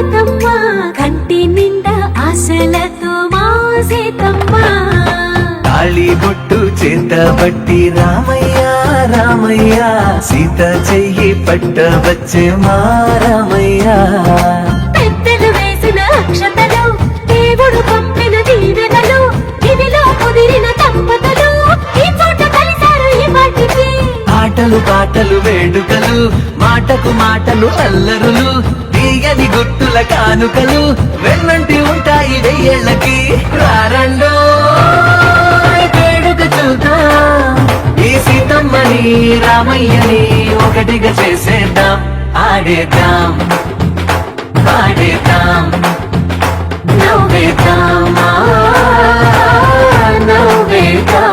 సీతమ్మ కంటి నిండా ఆశలతో మా సీతమ్మ తాళి బొట్టు చేత బట్టి రామయ్య రామయ్య సీత చెయ్యి పట్ట వచ్చే మా రామయ్య పెద్దలు వేసిన అక్షతలు దేవుడు పంపిన దీవెనలు ఇదిలో కుదిరిన దంపతులు ఈ చోట కలిసారు ఈ వాటికి ఆటలు పాటలు వేడుకలు మాటకు మాటలు అల్లరులు తీయని గుట్టుల కానుకలు వెన్నంటి ఉంటాయి వెయ్యేళ్ళకి రారండో వేడుక చూద్దాం ఈ సీతమ్మని రామయ్యని ఒకటిగా చేసేద్దాం ఆడేద్దాం పాడేద్దాం నవ్వేద్దాం నవ్వేద్దాం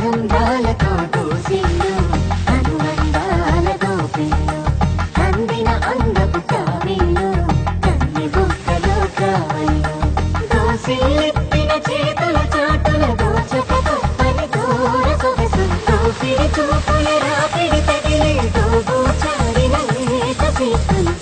అందాలతో దోసిల్లు అనుబంధాలతో పిల్లు అందిన అందపు కావిల్లు కన్ని బుక్కలు కావల్లు దోసిల్లెత్తిన చేతుల చాటుల దోచక తప్పని దూర సొగసులు దోసిడి చూపుల రాపిడి తగిలే దోబూచారిన లేత సీతులు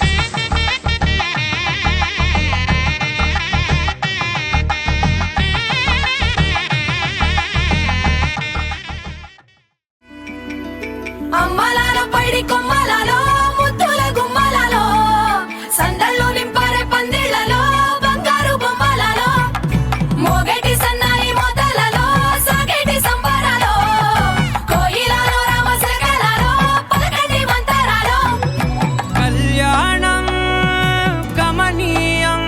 అమ్మలాలో పైడి కొమ్మలలో ముద్దుల గుమ్మలలో సందళ్ళు నింపారే పందిళ్లలో బంగారు బొమ్మలలో మోగేటి సన్నాయి మోతలలో సాగేటి సంబరాలో కోయిలలో రామశకలలో పలకండి మంతరాలో కళ్యాణం గమనీయం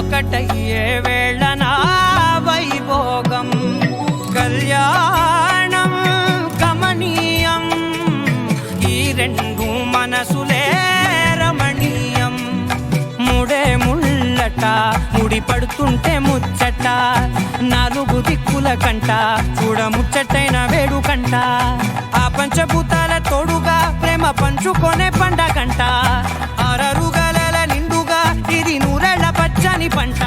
ఒకటయ్యే వేళ నా వైభోగం కళ్యాణం గమనీయం ఈ రెండు మనసులే రమణీయం ముడే ముళ్ళట ముడి పడుతుంటే ముచ్చట నాలుగు దిక్కుల కంట చూడ ముచ్చటైన వేడుకంట ఆ పంచభూతాల తోడుగా ప్రేమ పంచుకొనే పండగంట అరరుగల నిండుగా ఇది నూరెళ్ళ పచ్చని పంట